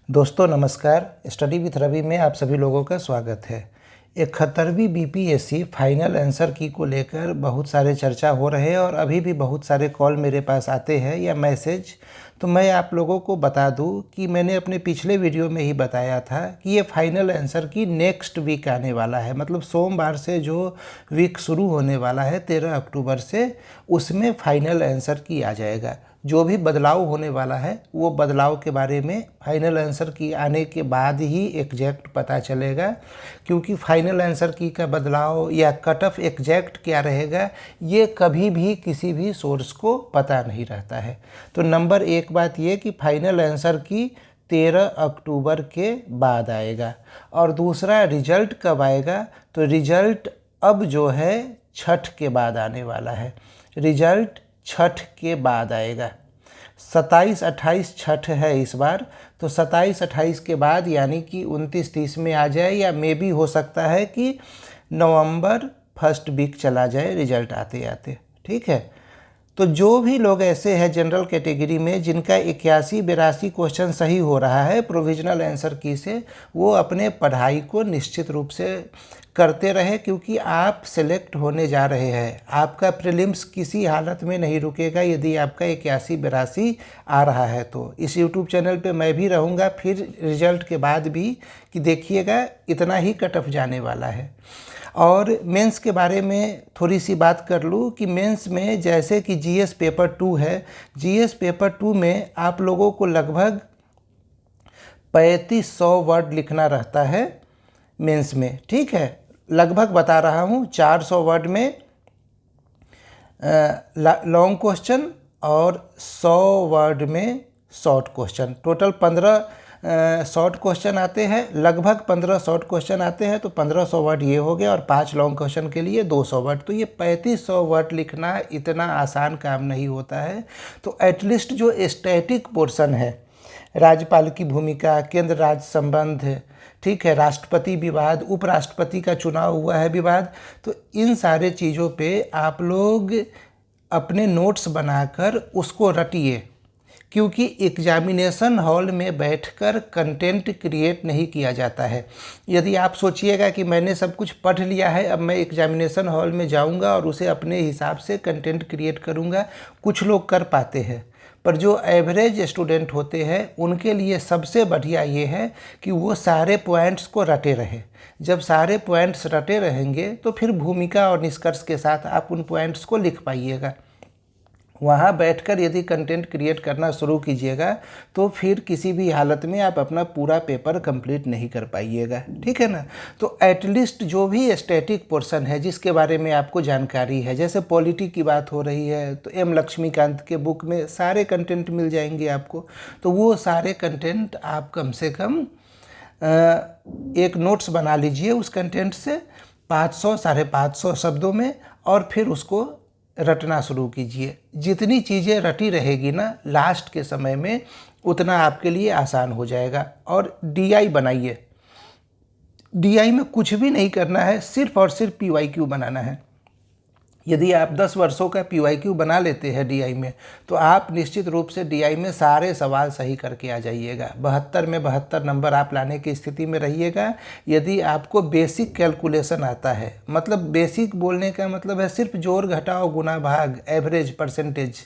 दोस्तों नमस्कार। Study with Ravi में आप सभी लोगों का स्वागत है। 71वीं बीपीएससी फाइनल आंसर की को लेकर बहुत सारे चर्चा हो रहे हैं और अभी भी बहुत सारे कॉल मेरे पास आते हैं या मैसेज। तो मैं आप लोगों को बता दूं कि मैंने अपने पिछले वीडियो में ही बताया था कि ये फाइनल आंसर की नेक्स्ट वीक आने वाला है, मतलब सोमवार से जो वीक शुरू होने वाला है 13 अक्टूबर से, उसमें फाइनल आंसर की आ जाएगा। जो भी बदलाव होने वाला है वो बदलाव के बारे में फाइनल आंसर की आने के बाद ही एग्जैक्ट पता चलेगा, क्योंकि फाइनल आंसर की का बदलाव या कट ऑफ एग्जैक्ट क्या रहेगा ये कभी भी किसी भी सोर्स को पता नहीं रहता है। तो नंबर एक बात ये कि फाइनल आंसर की 13 अक्टूबर के बाद आएगा। और दूसरा, रिजल्ट कब आएगा? तो रिजल्ट अब जो है छठ के बाद आने वाला है। रिजल्ट छठ के बाद आएगा। 27-28 छठ है इस बार, तो 27-28 के बाद यानी कि 29-30 में आ जाए, या मे भी हो सकता है कि नवंबर फर्स्ट वीक चला जाए रिजल्ट आते आते। ठीक है, तो जो भी लोग ऐसे हैं जनरल कैटेगरी में जिनका 81-82 क्वेश्चन सही हो रहा है प्रोविजनल आंसर की से, वो अपने पढ़ाई को निश्चित रूप से करते रहे, क्योंकि आप सेलेक्ट होने जा रहे हैं। आपका प्रीलिम्स किसी हालत में नहीं रुकेगा यदि आपका 81-82 आ रहा है। तो इस यूट्यूब चैनल पे मैं भी रहूँगा फिर रिजल्ट के बाद भी, कि देखिएगा इतना ही कट ऑफ जाने वाला है। और मेंस के बारे में थोड़ी सी बात कर लूँ कि मेंस में जैसे कि जीएस पेपर 2 है, जीएस पेपर 2 में आप लोगों को लगभग 3500 वर्ड लिखना रहता है मेंस में। ठीक है, लगभग बता रहा हूँ, 400 वर्ड में लॉन्ग क्वेश्चन और 100 वर्ड में short question. Total 15 short question आते हैं, लगभग 15 शॉर्ट क्वेश्चन आते हैं, तो 1500 वर्ड ये हो गया, और 5 लॉन्ग क्वेश्चन के लिए 200 वर्ड। तो ये 3500 वर्ड लिखना इतना आसान काम नहीं होता है। तो एटलीस्ट जो स्टैटिक पोर्शन है, राज्यपाल की भूमिका, केंद्र राज्य संबंध, ठीक है, राष्ट्रपति विवाद, उपराष्ट्रपति का चुनाव हुआ है विवाद, तो इन सारे चीज़ों पे आप लोग अपने नोट्स बनाकर उसको रटिए, क्योंकि एग्जामिनेशन हॉल में बैठकर कंटेंट क्रिएट नहीं किया जाता है। यदि आप सोचिएगा कि मैंने सब कुछ पढ़ लिया है, अब मैं एग्जामिनेशन हॉल में जाऊंगा और उसे अपने हिसाब से कंटेंट क्रिएट करूंगा, कुछ लोग कर पाते हैं, पर जो एवरेज स्टूडेंट होते हैं उनके लिए सबसे बढ़िया ये है कि वो सारे पॉइंट्स को रटे रहे। जब सारे पॉइंट्स रटे रहेंगे तो फिर भूमिका और निष्कर्ष के साथ आप उन पॉइंट्स को लिख पाइएगा। वहाँ बैठकर यदि कंटेंट क्रिएट करना शुरू कीजिएगा तो फिर किसी भी हालत में आप अपना पूरा पेपर कंप्लीट नहीं कर पाइएगा। ठीक है ना। तो एटलीस्ट जो भी स्टैटिक पोर्शन है जिसके बारे में आपको जानकारी है, जैसे पॉलिटी की बात हो रही है तो एम लक्ष्मीकांत के बुक में सारे कंटेंट मिल जाएंगे आपको। तो वो सारे कंटेंट आप कम से कम एक नोट्स बना लीजिए उस कंटेंट से 500-550 शब्दों में, और फिर उसको रटना शुरू कीजिए। जितनी चीज़ें रटी रहेगी ना लास्ट के समय में, उतना आपके लिए आसान हो जाएगा। और डीआई बनाइए। डीआई में कुछ भी नहीं करना है, सिर्फ और सिर्फ पीवाईक्यू बनाना है। यदि आप 10 वर्षों का पीवाईक्यू बना लेते हैं डीआई में, तो आप निश्चित रूप से डीआई में सारे सवाल सही करके आ जाइएगा। 72 में 72 नंबर आप लाने की स्थिति में रहिएगा यदि आपको बेसिक कैलकुलेशन आता है। मतलब बेसिक बोलने का मतलब है सिर्फ जोड़ घटाव गुणा भाग, एवरेज, परसेंटेज,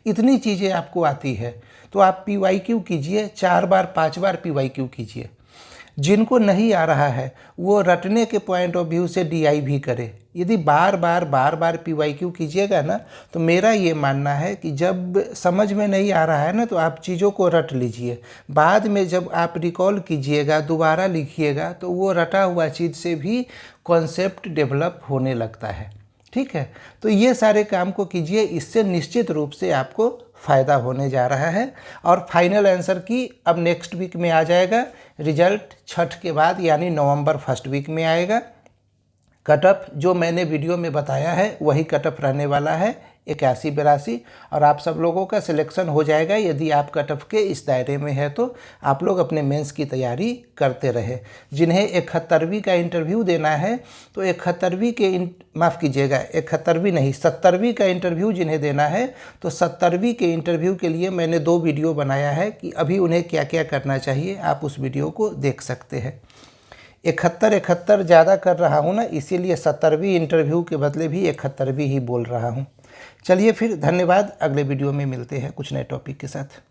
इतनी चीज़ें आपको आती है। तो आप पीवाईक्यू कीजिए, 4 बार 5 बार पीवाईक्यू कीजिए। जिनको नहीं आ रहा है वो रटने के पॉइंट ऑफ व्यू से डीआई भी करे। यदि बार बार पीवाईक्यू कीजिएगा ना, तो मेरा ये मानना है कि जब समझ में नहीं आ रहा है ना, तो आप चीज़ों को रट लीजिए। बाद में जब आप रिकॉल कीजिएगा, दोबारा लिखिएगा, तो वो रटा हुआ चीज़ से भी कॉन्सेप्ट डेवलप होने लगता है। ठीक है, तो ये सारे काम को कीजिए, इससे निश्चित रूप से आपको फ़ायदा होने जा रहा है। और फाइनल आंसर की अब नेक्स्ट वीक में आ जाएगा। रिजल्ट छठ के बाद यानी नवंबर फर्स्ट वीक में आएगा। कट ऑफ जो मैंने वीडियो में बताया है वही कट ऑफ रहने वाला है, 81-82, और आप सब लोगों का सिलेक्शन हो जाएगा। यदि आप कट ऑफ के इस दायरे में है तो आप लोग अपने मेंस की तैयारी करते रहे। जिन्हें 71वीं का इंटरव्यू देना है तो 71वीं के माफ़ कीजिएगा 71वीं नहीं 70वीं का इंटरव्यू जिन्हें देना है तो 70वीं के इंटरव्यू के लिए मैंने 2 वीडियो बनाया है कि अभी उन्हें क्या क्या करना चाहिए, आप उस वीडियो को देख सकते हैं। 71 ज़्यादा कर रहा हूँ ना, इसीलिए 70वीं इंटरव्यू के बदले भी 71वीं ही बोल रहा हूँ। चलिए फिर, धन्यवाद। अगले वीडियो में मिलते हैं कुछ नए टॉपिक के साथ।